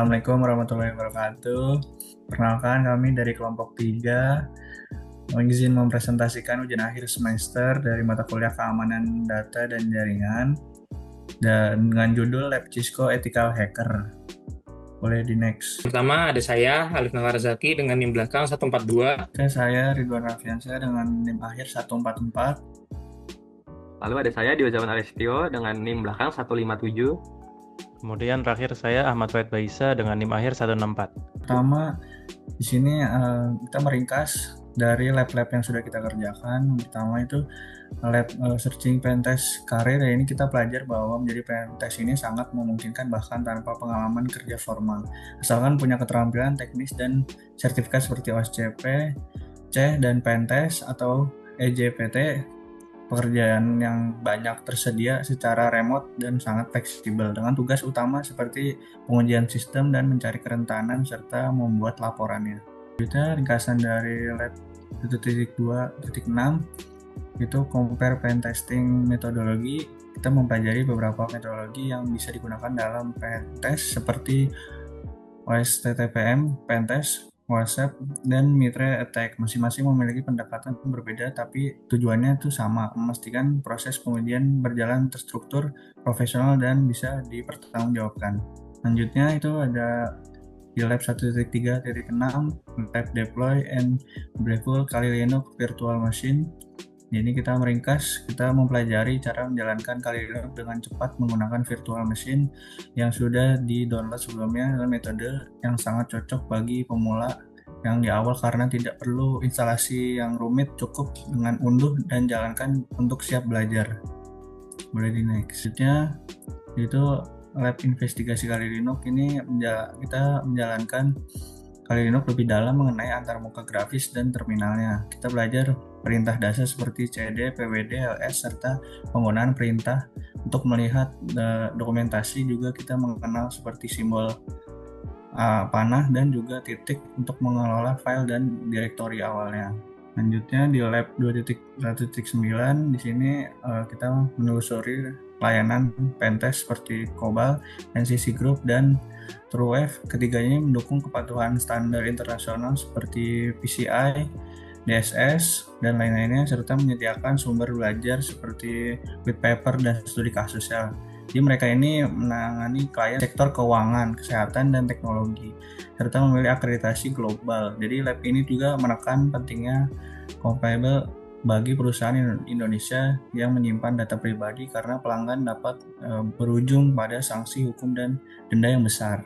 Assalamualaikum warahmatullahi wabarakatuh. Perkenalkan kami dari kelompok 3 izin mempresentasikan ujian akhir semester dari mata kuliah keamanan data dan jaringan dan dengan judul Lab Cisco Ethical Hacker. Boleh di next. Pertama ada saya, Alif Nawarzaki dengan NIM belakang 142. Oke, saya Ridwan Raffiansyah dengan NIM akhir 144. Lalu ada saya Dio Zaman Alestio dengan NIM belakang 157. Kemudian terakhir saya Ahmad Faid Baisa dengan NIM akhir 164. Pertama, di sini kita meringkas dari lab-lab yang sudah kita kerjakan. Pertama itu lab searching pentest karir. Ini kita belajar bahwa menjadi pentest ini sangat memungkinkan bahkan tanpa pengalaman kerja formal. Asalkan punya keterampilan teknis dan sertifikat seperti OSCP, C dan pentest atau EJPT. Pekerjaan yang banyak tersedia secara remote dan sangat fleksibel dengan tugas utama seperti pengujian sistem dan mencari kerentanan serta membuat laporannya. Selanjutnya ringkasan dari lab 1.2.6 itu compare pen testing metodologi. Kita mempelajari beberapa metodologi yang bisa digunakan dalam pen test seperti OSTTPM, pen test, WhatsApp, dan Mitre Attack. Masing-masing memiliki pendekatan berbeda, tapi tujuannya itu sama, memastikan proses pengujian berjalan terstruktur, profesional, dan bisa dipertanggungjawabkan. Selanjutnya itu ada di lab 1.3.6, lab deploy and Breville Kali Linux virtual machine. Jadi kita meringkas, kita mempelajari cara menjalankan Kali Linux dengan cepat menggunakan virtual machine yang sudah di-download sebelumnya dengan metode yang sangat cocok bagi pemula yang di awal karena tidak perlu instalasi yang rumit, cukup dengan unduh dan jalankan untuk siap belajar. Boleh di next. Selanjutnya itu lab investigasi Kali Linux. Ini kita menjalankan Kali Linux lebih dalam mengenai antarmuka grafis dan terminalnya. Kita belajar perintah dasar seperti CD, PWD, LS, serta penggunaan perintah untuk melihat dokumentasi. Juga kita mengenal seperti simbol panah dan juga titik untuk mengelola file dan direktori awalnya. Selanjutnya di lab 2.1.9 di sini kita menelusuri layanan pentest seperti COBAL, NCC Group, dan TrueWave. Ketiganya mendukung kepatuhan standar internasional seperti PCI, DSS, dan lain-lainnya, serta menyediakan sumber belajar seperti white paper dan studi kasusnya. Jadi mereka ini menangani klien sektor keuangan, kesehatan, dan teknologi, serta memiliki akreditasi global. Jadi lab ini juga menekan pentingnya compliable bagi perusahaan Indonesia yang menyimpan data pribadi karena pelanggan dapat berujung pada sanksi hukum dan denda yang besar.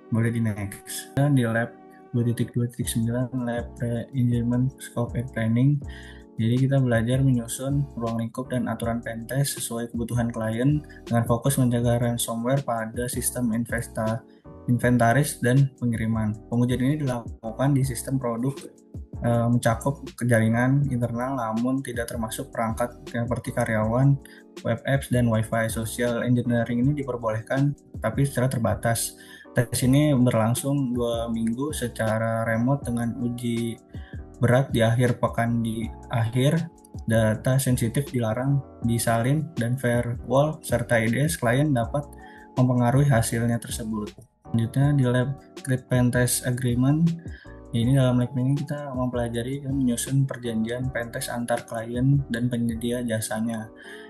Boleh di next. Dan di lab 2.2.9 lab pre-engineering scope and planning. Jadi kita belajar menyusun ruang lingkup dan aturan pentest sesuai kebutuhan klien dengan fokus menjaga ransomware pada sistem inventaris dan pengiriman. Pengujian ini dilakukan di sistem produk mencakup jaringan internal namun tidak termasuk perangkat seperti karyawan, web apps, dan wifi. Social engineering ini diperbolehkan tapi secara terbatas. Tes ini berlangsung 2 minggu secara remote dengan uji berat di akhir pekan. Di akhir, data sensitif dilarang disalin dan firewall serta IDS klien dapat mempengaruhi hasilnya tersebut. Selanjutnya di lab Create Pentest Agreement. Ini dalam lab ini kita mempelajari dan menyusun perjanjian pentest antar klien dan penyedia jasanya.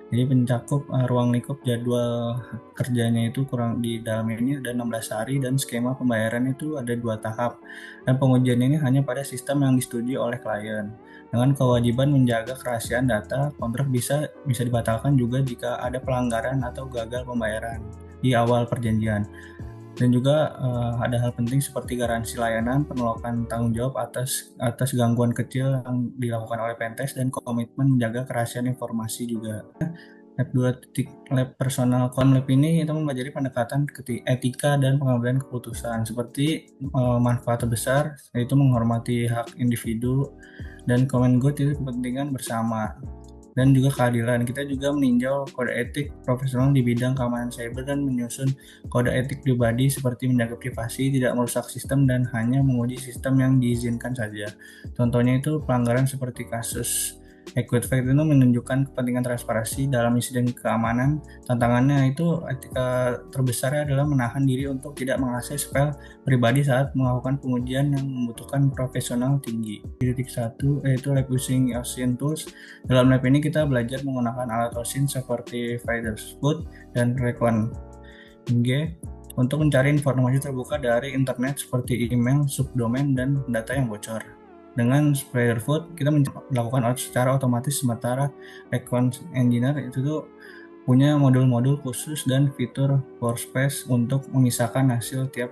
Jadi mencakup ruang lingkup jadwal kerjanya itu kurang di dalam ini ada 16 hari dan skema pembayaran itu ada 2 tahap. Dan pengujian ini hanya pada sistem yang disetujui oleh klien. Dengan kewajiban menjaga kerahasiaan data, kontrak bisa dibatalkan juga jika ada pelanggaran atau gagal pembayaran di awal perjanjian. Dan juga ada hal penting seperti garansi layanan, penolakan tanggung jawab atas gangguan kecil yang dilakukan oleh pentest, dan komitmen menjaga kerahasiaan informasi juga. Lab 2 lab personal lab ini kita mempelajari pendekatan etika dan pengambilan keputusan seperti manfaat terbesar yaitu menghormati hak individu dan common good itu kepentingan bersama. Dan juga keadilan. Kita juga meninjau kode etik profesional di bidang keamanan cyber dan menyusun kode etik pribadi seperti menjaga privasi, tidak merusak sistem, dan hanya menguji sistem yang diizinkan saja. Contohnya itu pelanggaran seperti kasus Equifax itu menunjukkan kepentingan transparansi dalam insiden keamanan. Tantangannya itu etika terbesarnya adalah menahan diri untuk tidak mengakses file pribadi saat melakukan pengujian yang membutuhkan profesional tinggi. Di titik 1 yaitu lab using OSINT tools. Dalam lab ini kita belajar menggunakan alat OSINT seperti Feathersfoot dan Recon G untuk mencari informasi terbuka dari internet seperti email, subdomain, dan data yang bocor. Dengan Spiderfoot, kita melakukan secara otomatis, sementara Recon Engineer itu tuh punya modul-modul khusus dan fitur workspace untuk memisahkan hasil tiap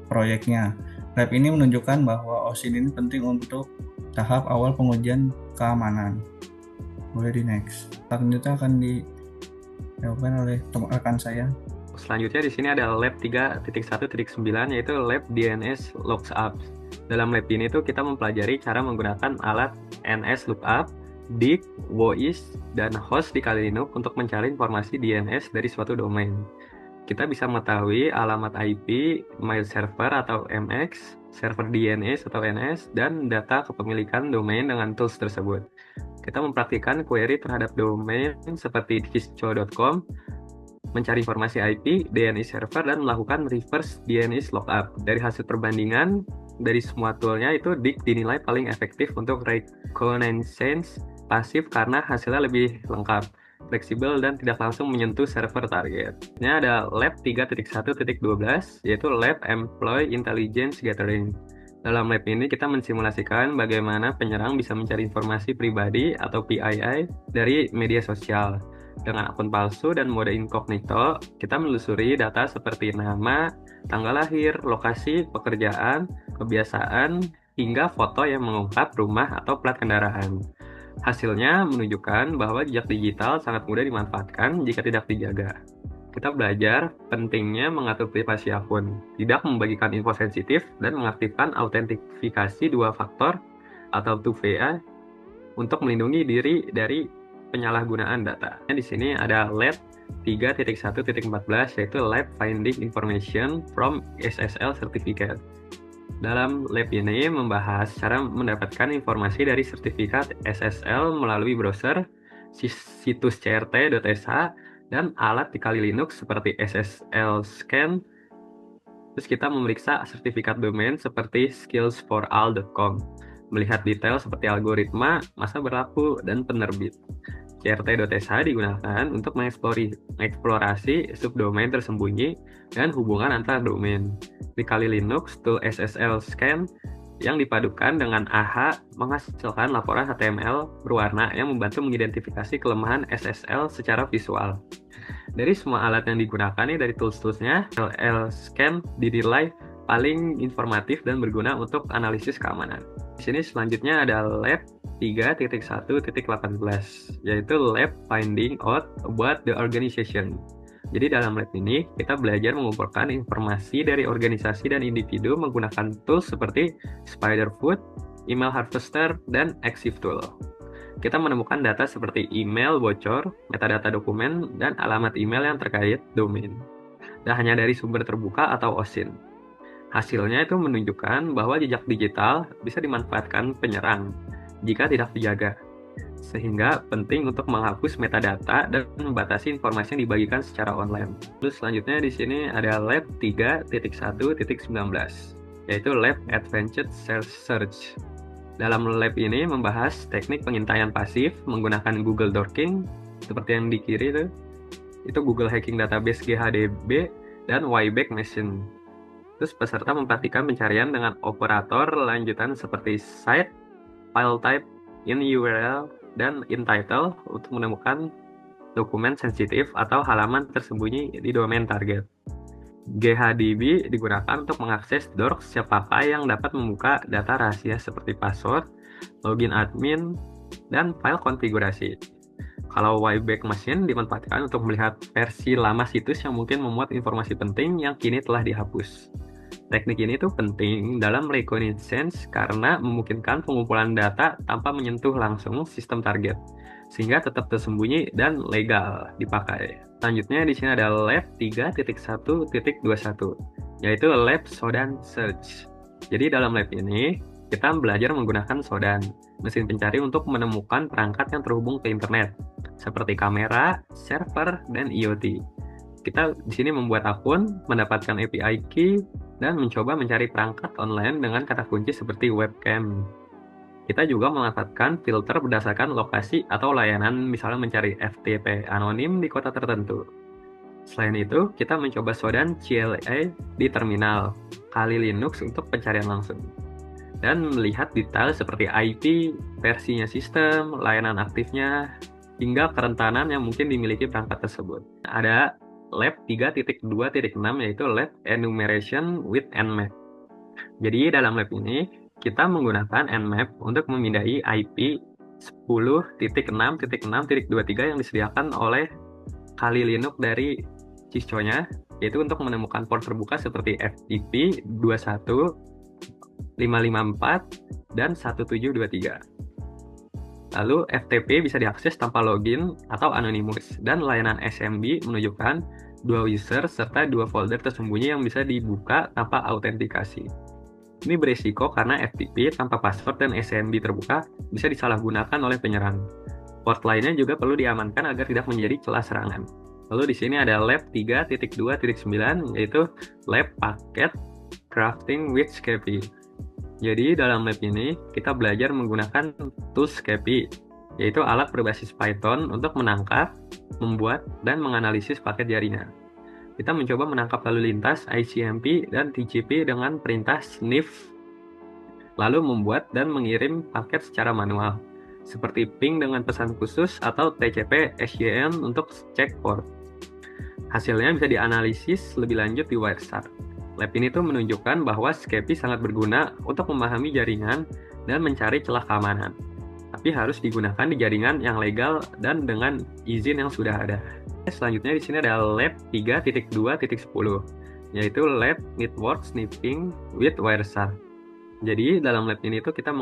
proyeknya. Lab ini menunjukkan bahwa OSINT ini penting untuk tahap awal pengujian keamanan. Boleh di next. Selanjutnya akan dilakukan oleh rekan saya. Selanjutnya di sini ada lab 3.1.9 yaitu lab DNS Lookup. Dalam lab ini tuh kita mempelajari cara menggunakan alat NS Lookup, DIG, WOIS, dan host di Kali Linux untuk mencari informasi DNS dari suatu domain. Kita bisa mengetahui alamat IP, mail server atau MX, server DNS atau NS, dan data kepemilikan domain dengan tools tersebut. Kita mempraktikkan query terhadap domain seperti kisco.com, mencari informasi IP, DNS server, dan melakukan reverse DNS lookup. Dari hasil perbandingan dari semua toolnya itu DIG dinilai paling efektif untuk reconnaissance pasif karena hasilnya lebih lengkap, fleksibel, dan tidak langsung menyentuh server target. Ini ada lab 3.1.12 yaitu lab Employee Intelligence Gathering. Dalam lab ini kita mensimulasikan bagaimana penyerang bisa mencari informasi pribadi atau PII dari media sosial. Dengan akun palsu dan mode incognito, kita menelusuri data seperti nama, tanggal lahir, lokasi pekerjaan, kebiasaan, hingga foto yang mengungkap rumah atau plat kendaraan. Hasilnya menunjukkan bahwa jejak digital sangat mudah dimanfaatkan jika tidak dijaga. Kita belajar pentingnya mengatur privasi akun, tidak membagikan info sensitif, dan mengaktifkan autentifikasi 2 faktor atau 2FA untuk melindungi diri dari penyalahgunaan data. Di sini ada lab 3.1.14 yaitu lab finding information from SSL certificate. Dalam lab ini membahas cara mendapatkan informasi dari sertifikat SSL melalui browser, situs crt.sh, dan alat di Kali Linux seperti SSL Scan. Terus kita memeriksa sertifikat domain seperti skillsforall.com, melihat detail seperti algoritma, masa berlaku, dan penerbit. crt.sh digunakan untuk mengeksplorasi subdomain tersembunyi dan hubungan antar domain. Di Kali Linux, tool SSL Scan yang dipadukan dengan AHA menghasilkan laporan HTML berwarna yang membantu mengidentifikasi kelemahan SSL secara visual. Dari semua alat yang digunakan nih, dari tools-toolsnya, SSL Scan dinilai paling informatif dan berguna untuk analisis keamanan. Di sini selanjutnya ada lab 3.1.18 yaitu lab finding out about the organization. Jadi dalam lab ini kita belajar mengumpulkan informasi dari organisasi dan individu menggunakan tools seperti Spiderfoot, Email Harvester, dan ExifTool. Kita menemukan data seperti email bocor, metadata dokumen, dan alamat email yang terkait domain. Dan hanya dari sumber terbuka atau OSINT. Hasilnya itu menunjukkan bahwa jejak digital bisa dimanfaatkan penyerang jika tidak dijaga, sehingga penting untuk menghapus metadata dan membatasi informasi yang dibagikan secara online. Terus selanjutnya di sini ada lab 3.1.19 yaitu lab Advanced Search. Dalam lab ini membahas teknik pengintaian pasif menggunakan Google Dorking seperti yang di kiri itu Google Hacking Database GHDB dan Wayback Machine. Terus peserta memperhatikan pencarian dengan operator lanjutan seperti site, file type, in URL, dan in title untuk menemukan dokumen sensitif atau halaman tersembunyi di domain target. GHDB digunakan untuk mengakses dorks siapakah yang dapat membuka data rahasia seperti password, login admin, dan file konfigurasi. Kalau Wayback Machine dimanfaatkan untuk melihat versi lama situs yang mungkin memuat informasi penting yang kini telah dihapus. Teknik ini tuh penting dalam reconnaissance karena memungkinkan pengumpulan data tanpa menyentuh langsung sistem target, sehingga tetap tersembunyi dan legal dipakai. Selanjutnya di sini ada lab 3.1.21 yaitu lab Shodan Search. Jadi dalam lab ini kita belajar menggunakan SODAN, mesin pencari untuk menemukan perangkat yang terhubung ke internet, seperti kamera, server, dan IoT. Kita di sini membuat akun, mendapatkan API key, dan mencoba mencari perangkat online dengan kata kunci seperti webcam. Kita juga memanfaatkan filter berdasarkan lokasi atau layanan, misalnya mencari FTP anonim di kota tertentu. Selain itu, kita mencoba SODAN CLI di terminal, Kali Linux untuk pencarian langsung, dan melihat detail seperti IP, versinya sistem, layanan aktifnya, hingga kerentanan yang mungkin dimiliki perangkat tersebut. Ada Lab 3.2.6 yaitu Lab Enumeration with Nmap. Jadi dalam lab ini, kita menggunakan Nmap untuk memindai IP 10.6.6.23 yang disediakan oleh Kali Linux dari Cisco-nya, yaitu untuk menemukan port terbuka seperti FTP 21, 554, dan 1723. Lalu FTP bisa diakses tanpa login atau anonymous, dan layanan SMB menunjukkan 2 user serta 2 folder tersembunyi yang bisa dibuka tanpa autentikasi. Ini berisiko karena FTP tanpa password dan SMB terbuka bisa disalahgunakan oleh penyerang. Port lainnya juga perlu diamankan agar tidak menjadi celah serangan. Lalu di sini ada Lab 3.2.9 yaitu Lab Packet Crafting with Scapy. Jadi dalam lab ini kita belajar menggunakan tools Scapy, yaitu alat berbasis Python untuk menangkap, membuat, dan menganalisis paket jaringan. Kita mencoba menangkap lalu lintas ICMP dan TCP dengan perintah sniff, lalu membuat dan mengirim paket secara manual, seperti ping dengan pesan khusus atau TCP SYN untuk cek port. Hasilnya bisa dianalisis lebih lanjut di Wireshark. Lab ini tuh menunjukkan bahwa Scapy sangat berguna untuk memahami jaringan dan mencari celah keamanan. Tapi harus digunakan di jaringan yang legal dan dengan izin yang sudah ada. Selanjutnya di sini ada Lab 3.2.10, yaitu Lab Network Sniffing with Wireshark. Jadi dalam lab ini tuh kita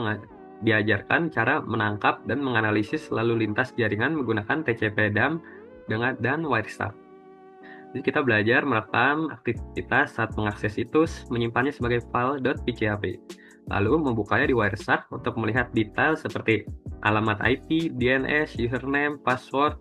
diajarkan cara menangkap dan menganalisis lalu lintas jaringan menggunakan TCP DAM dan Wireshark. Jadi kita belajar merekam aktivitas saat mengakses situs, menyimpannya sebagai file .pchp, lalu membukanya di Wireshark untuk melihat detail seperti alamat IP, DNS, username, password,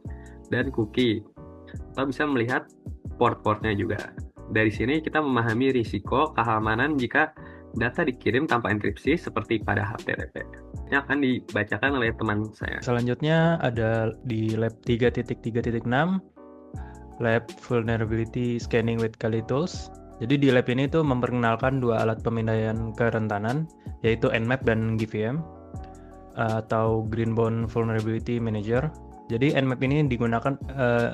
dan cookie. Kita bisa melihat port-portnya juga. Dari sini kita memahami risiko keamanan jika data dikirim tanpa enkripsi seperti pada HTTP. Ini akan dibacakan oleh teman saya. Selanjutnya ada di Lab 3.3.6, Lab Vulnerability Scanning with Kali Tools. Jadi di lab ini tuh memperkenalkan 2 alat pemindaian kerentanan, yaitu Nmap dan GVM, atau Greenbound Vulnerability Manager. Jadi Nmap ini digunakan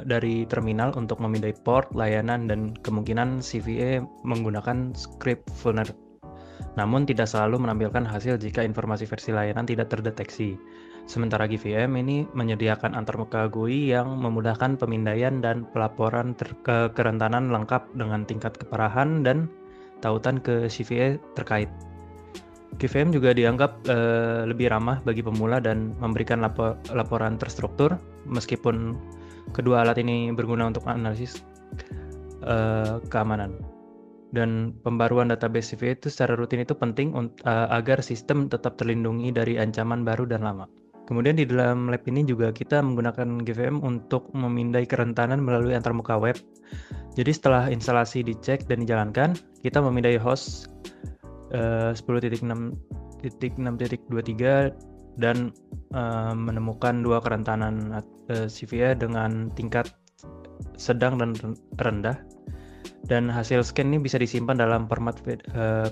dari terminal untuk memindai port, layanan, dan kemungkinan CVE menggunakan script vulner. Namun tidak selalu menampilkan hasil jika informasi versi layanan tidak terdeteksi. Sementara GVM ini menyediakan antarmuka GUI yang memudahkan pemindaian dan pelaporan kerentanan lengkap dengan tingkat keparahan dan tautan ke CVE terkait. GVM juga dianggap lebih ramah bagi pemula dan memberikan laporan terstruktur, meskipun kedua alat ini berguna untuk analisis keamanan. Dan pembaruan database CVE itu secara rutin itu penting agar sistem tetap terlindungi dari ancaman baru dan lama. Kemudian di dalam lab ini juga kita menggunakan GVM untuk memindai kerentanan melalui antarmuka web. Jadi setelah instalasi dicek dan dijalankan, kita memindai host 10.6.6.23 dan menemukan 2 kerentanan CVE dengan tingkat sedang dan rendah. Dan hasil scan ini bisa disimpan dalam format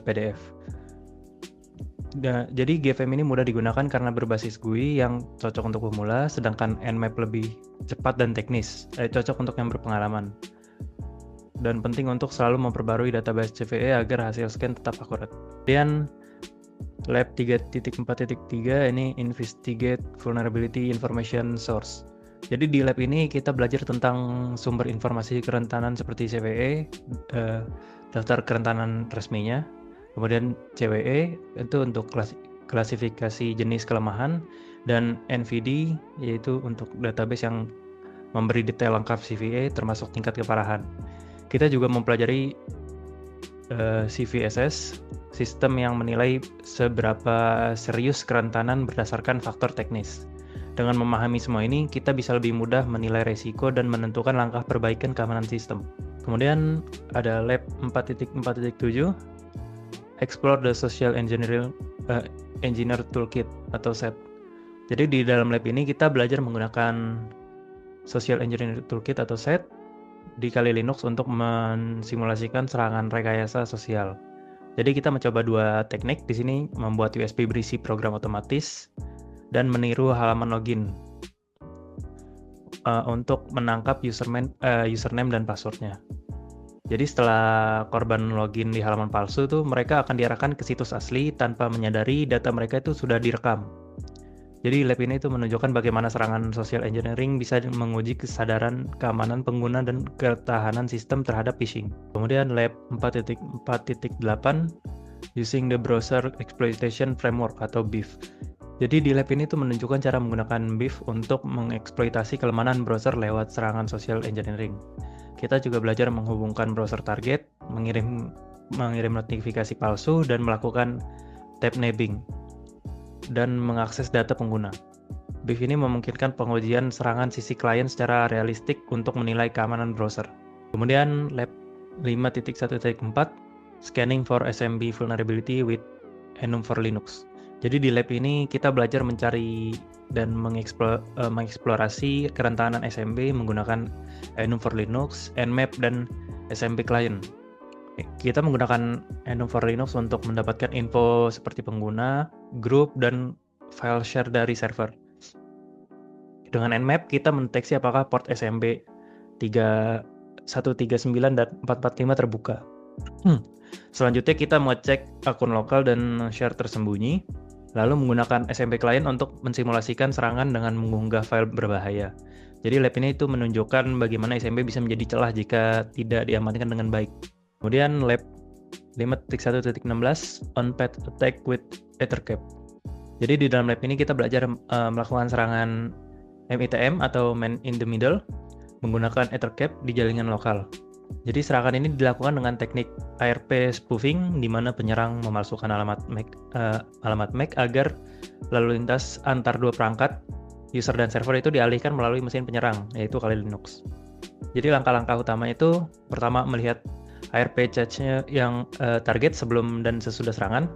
PDF. Jadi GVM ini mudah digunakan karena berbasis GUI yang cocok untuk pemula, sedangkan Nmap lebih cepat dan teknis, cocok untuk yang berpengalaman. Dan penting untuk selalu memperbarui database CVE agar hasil scan tetap akurat. Kemudian Lab 3.4.3 ini Investigate Vulnerability Information Source. Jadi di lab ini kita belajar tentang sumber informasi kerentanan seperti CVE, daftar kerentanan resminya, kemudian CWE itu untuk klasifikasi jenis kelemahan, dan NVD yaitu untuk database yang memberi detail lengkap CVE termasuk tingkat keparahan. Kita juga mempelajari CVSS sistem yang menilai seberapa serius kerentanan berdasarkan faktor teknis. Dengan memahami semua ini, kita bisa lebih mudah menilai resiko dan menentukan langkah perbaikan keamanan sistem. Kemudian ada lab 4.4.7, Explore the Social Engineer Toolkit atau SET. Jadi di dalam lab ini kita belajar menggunakan Social Engineer Toolkit atau SET di Kali Linux untuk mensimulasikan serangan rekayasa sosial. Jadi kita mencoba dua teknik di sini, membuat USB berisi program otomatis dan meniru halaman login untuk menangkap username dan passwordnya. Jadi setelah korban login di halaman palsu tuh, mereka akan diarahkan ke situs asli tanpa menyadari data mereka itu sudah direkam. Jadi lab ini itu menunjukkan bagaimana serangan social engineering bisa menguji kesadaran keamanan pengguna dan ketahanan sistem terhadap phishing. Kemudian lab 4.4.8, Using the Browser Exploitation Framework atau BEEF. Jadi di lab ini tuh menunjukkan cara menggunakan BEEF untuk mengeksploitasi kelemahan browser lewat serangan social engineering. Kita juga belajar menghubungkan browser target, mengirim notifikasi palsu, dan melakukan tab nabbing dan mengakses data pengguna. BEEF ini memungkinkan pengujian serangan sisi klien secara realistik untuk menilai keamanan browser. Kemudian lab 5.1.4, Scanning for SMB Vulnerability with Enum for Linux. Jadi di lab ini kita belajar mencari dan mengeksplorasi kerentanan SMB menggunakan Enum for Linux, Nmap, dan SMB Client. Kita menggunakan Enum for Linux untuk mendapatkan info seperti pengguna, grup, dan file share dari server. Dengan Nmap, kita mendeteksi apakah port SMB 139 dan 445 terbuka. Selanjutnya kita mengecek akun lokal dan share tersembunyi, lalu menggunakan SMB Client untuk mensimulasikan serangan dengan mengunggah file berbahaya. Jadi lab ini itu menunjukkan bagaimana SMB bisa menjadi celah jika tidak diamankan dengan baik. Kemudian lab 5.1.16, On-Path Attack with Ethercap. Jadi di dalam lab ini kita belajar melakukan serangan MITM atau Man in the Middle menggunakan Ethercap di jaringan lokal. Jadi serangan ini dilakukan dengan teknik ARP spoofing, di mana penyerang memalsukan alamat MAC agar lalu lintas antar dua perangkat user dan server itu dialihkan melalui mesin penyerang, yaitu Kali Linux. Jadi langkah-langkah utama itu, pertama melihat ARP cache-nya yang target sebelum dan sesudah serangan,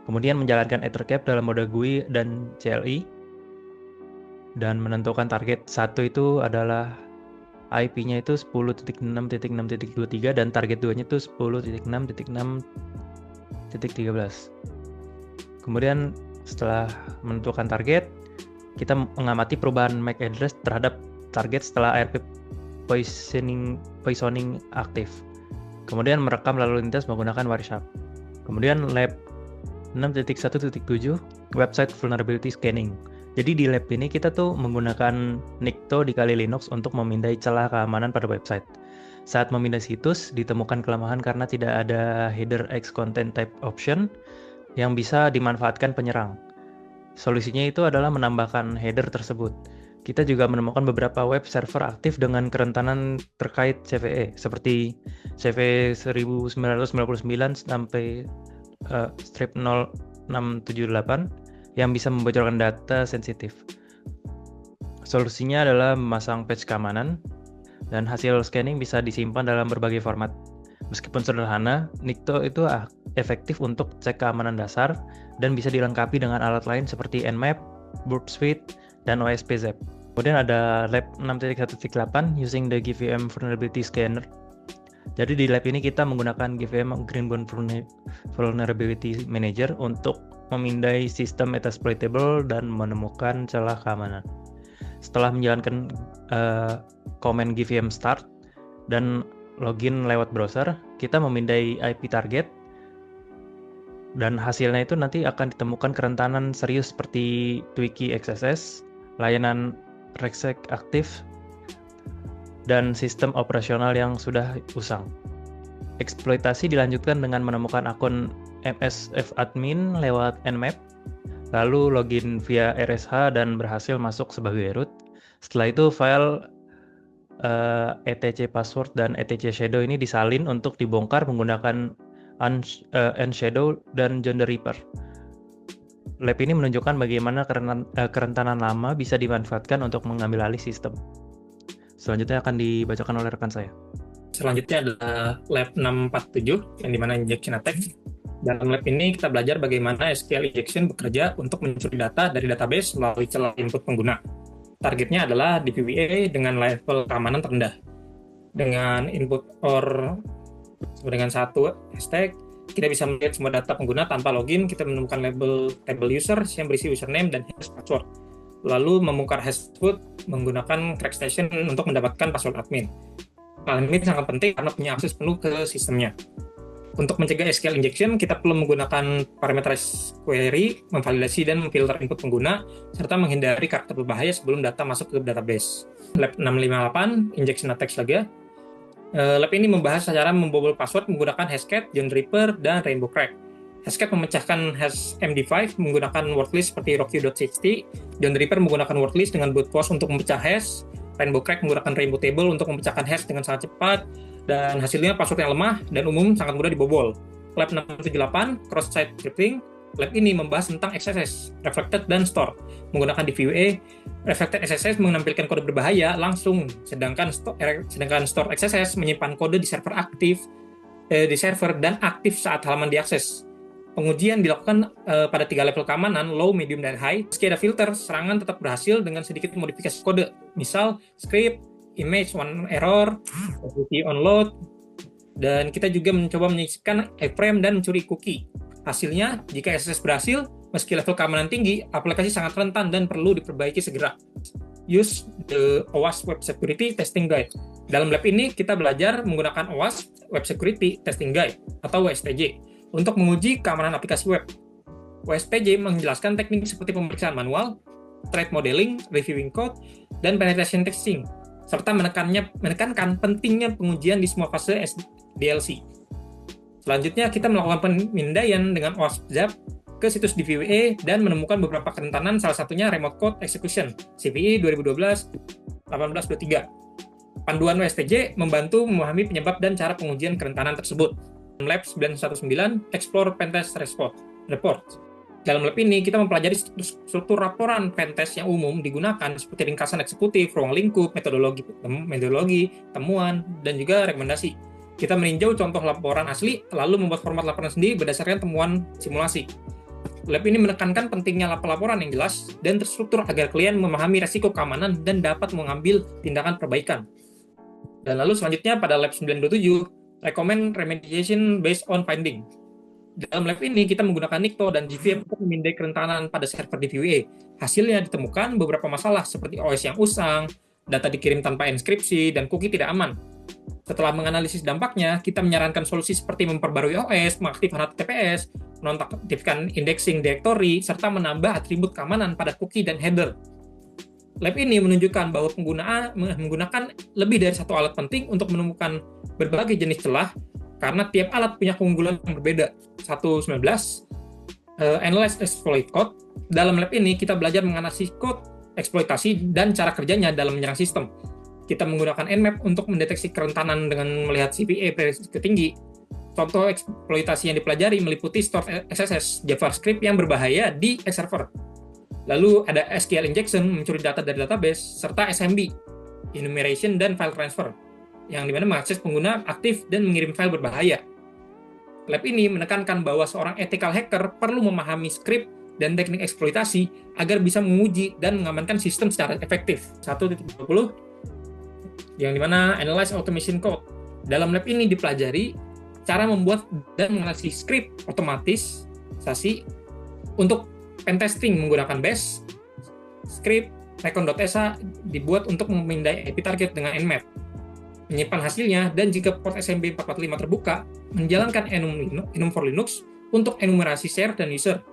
kemudian menjalankan Ethercap dalam mode GUI dan CLI, dan menentukan target satu itu adalah IP-nya itu 10.6.6.23 dan target 2-nya itu 10.6.6.13. Kemudian setelah menentukan target, kita mengamati perubahan MAC address terhadap target setelah ARP poisoning aktif. Kemudian merekam lalu lintas menggunakan Wireshark. Kemudian lab 6.1.7, Website Vulnerability Scanning. Jadi di lab ini kita tuh menggunakan Nikto di Kali Linux untuk memindai celah keamanan pada website. Saat memindai situs, ditemukan kelemahan karena tidak ada header X content type option yang bisa dimanfaatkan penyerang. Solusinya itu adalah menambahkan header tersebut. Kita juga menemukan beberapa web server aktif dengan kerentanan terkait CVE, seperti CVE 1999 sampai strip 0678, yang bisa membocorkan data sensitif. Solusinya adalah memasang patch keamanan, dan hasil scanning bisa disimpan dalam berbagai format. Meskipun sederhana, Nikto itu efektif untuk cek keamanan dasar dan bisa dilengkapi dengan alat lain seperti Nmap, Burp Suite, dan OSPZEP. Kemudian ada lab 6.1.8, Using the GVM Vulnerability Scanner. Jadi di lab ini kita menggunakan GVM Greenbound Vulnerability Manager untuk memindai sistem metasploitable dan menemukan celah keamanan. Setelah menjalankan command GVM start dan login lewat browser, kita memindai IP target, dan hasilnya itu nanti akan ditemukan kerentanan serius seperti Twiki XSS, layanan Rexec aktif, dan sistem operasional yang sudah usang. Eksploitasi dilanjutkan dengan menemukan akun MSF admin lewat Nmap, lalu login via RSH dan berhasil masuk sebagai root. Setelah itu file etc password dan etc shadow ini disalin untuk dibongkar menggunakan Shadow, dan John the Ripper. Lab ini menunjukkan bagaimana kerentanan lama bisa dimanfaatkan untuk mengambil alih sistem. Selanjutnya akan dibacakan oleh rekan saya. Selanjutnya adalah Lab 647, yang dimana injection attack. Dalam lab ini kita belajar bagaimana SQL injection bekerja untuk mencuri data dari database melalui celah input pengguna. Targetnya adalah DVVA dengan level keamanan terendah. Dengan input or dengan satu hashtag, kita bisa melihat semua data pengguna tanpa login. Kita menemukan label table user yang berisi username dan hash password. Lalu membongkar hashroot menggunakan CrackStation untuk mendapatkan password admin. Hal ini sangat penting karena punya akses penuh ke sistemnya. Untuk mencegah SQL injection, kita perlu menggunakan parameterize query, memvalidasi dan memfilter input pengguna, serta menghindari karakter berbahaya sebelum data masuk ke database. Lab 658, injection attacks lagi. Lab ini membahas cara membobol password menggunakan Hashcat, John Ripper, dan Rainbow Crack. Hashcat memecahkan hash MD5 menggunakan wordlist seperti rocky.txt, John Ripper menggunakan wordlist dengan brute force untuk memecah hash, Rainbow Crack menggunakan rainbow table untuk memecahkan hash dengan sangat cepat, dan hasilnya password yang lemah dan umum sangat mudah dibobol. Lab 678, cross-site scripting. Lab ini membahas tentang XSS, reflected dan store. Menggunakan DVUA, reflected XSS menampilkan kode berbahaya langsung, sedangkan store XSS menyimpan kode di server dan aktif saat halaman diakses. Pengujian dilakukan pada 3 level keamanan, low, medium, dan high. Meski ada filter, serangan tetap berhasil dengan sedikit modifikasi kode. Misal, script, image one error, security on load, dan kita juga mencoba menyisipkan iframe dan mencuri cookie. Hasilnya, jika SSS berhasil, meski level keamanan tinggi, aplikasi sangat rentan dan perlu diperbaiki segera. Use the OWASP Web Security Testing Guide. Dalam lab ini, kita belajar menggunakan OWASP Web Security Testing Guide atau WSTG untuk menguji keamanan aplikasi web. WSTG menjelaskan teknik seperti pemeriksaan manual, threat modeling, reviewing code, dan penetration testing, serta menekankan pentingnya pengujian di semua fase SDLC. Selanjutnya, kita melakukan pemindaian dengan OWASP ZAP ke situs DVUA dan menemukan beberapa kerentanan, salah satunya Remote Code Execution, CVE 2012-1823. Panduan WSTG membantu memahami penyebab dan cara pengujian kerentanan tersebut. Lab 919, Explore Pentest Report. Dalam lab ini, kita mempelajari struktur laporan pentest yang umum digunakan seperti ringkasan eksekutif, ruang lingkup, metodologi, temuan, dan juga rekomendasi. Kita meninjau contoh laporan asli, lalu membuat format laporan sendiri berdasarkan temuan simulasi. Lab ini menekankan pentingnya laporan yang jelas dan terstruktur agar klien memahami resiko keamanan dan dapat mengambil tindakan perbaikan. Dan lalu selanjutnya pada lab 927, Recommend Remediation Based on Finding. Dalam lab ini, kita menggunakan Nikto dan GVM untuk memindai kerentanan pada server DVUA. Hasilnya ditemukan beberapa masalah seperti OS yang usang, data dikirim tanpa inskripsi, dan cookie tidak aman. Setelah menganalisis dampaknya, kita menyarankan solusi seperti memperbarui OS, mengaktifkan HTTPS, menonaktifkan indexing directory, serta menambah atribut keamanan pada cookie dan header. Lab ini menunjukkan bahwa pengguna menggunakan lebih dari satu alat penting untuk menemukan berbagai jenis celah karena tiap alat punya keunggulan yang berbeda. 1.19, Analyze Exploit Code. Dalam lab ini, kita belajar menganalisis code, eksploitasi, dan cara kerjanya dalam menyerang sistem. Kita menggunakan Nmap untuk mendeteksi kerentanan dengan melihat CVE berisiko tinggi. Contoh eksploitasi yang dipelajari meliputi store XSS, JavaScript yang berbahaya di X-Server. Lalu ada SQL injection, mencuri data dari database, serta SMB, enumeration dan file transfer, yang dimana mengakses pengguna aktif dan mengirim file berbahaya. Lab ini menekankan bahwa seorang ethical hacker perlu memahami script dan teknik eksploitasi agar bisa menguji dan mengamankan sistem secara efektif. 1.20, yang dimana Analyze Automation Code. Dalam lab ini dipelajari cara membuat dan menganalisis script otomatisasi untuk pentesting menggunakan Bash, script, recon.sh dibuat untuk memindai IP target dengan Nmap, menyimpan hasilnya, dan jika port SMB 445 terbuka, menjalankan enum for Linux untuk enumerasi share dan user.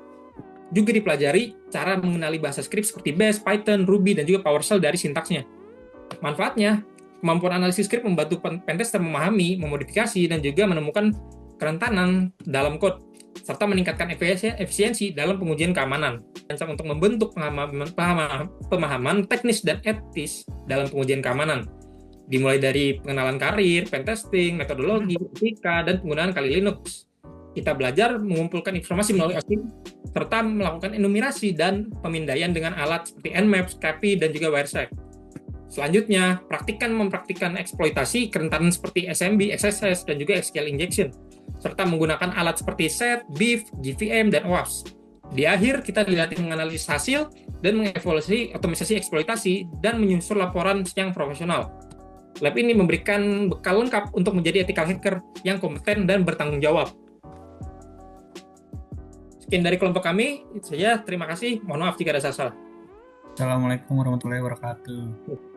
Juga dipelajari cara mengenali bahasa script seperti Bash, Python, Ruby, dan juga PowerShell dari sintaksnya. Manfaatnya, kemampuan analisis script membantu pentester memahami, memodifikasi, dan juga menemukan kerentanan dalam kode, serta meningkatkan efisiensi dalam pengujian keamanan. Untuk membentuk pemahaman teknis dan etis dalam pengujian keamanan, dimulai dari pengenalan karir, pentesting, metodologi, etika, dan penggunaan Kali Linux. Kita belajar mengumpulkan informasi melalui OSINT, serta melakukan enumerasi dan pemindaian dengan alat seperti Nmap, Scapy, dan juga Wireshark. Selanjutnya, mempraktikkan eksploitasi kerentanan seperti SMB, XSS, dan juga SQL injection, serta menggunakan alat seperti SET, BIF, GVM, dan OWASP. Di akhir, kita dilatih menganalisis hasil dan mengevaluasi otomatisasi eksploitasi dan menyusun laporan yang profesional. Lab ini memberikan bekal lengkap untuk menjadi ethical hacker yang kompeten dan bertanggung jawab. Sekian dari kelompok kami, itu saja. Terima kasih. Mohon maaf jika ada salah. Assalamualaikum warahmatullahi wabarakatuh.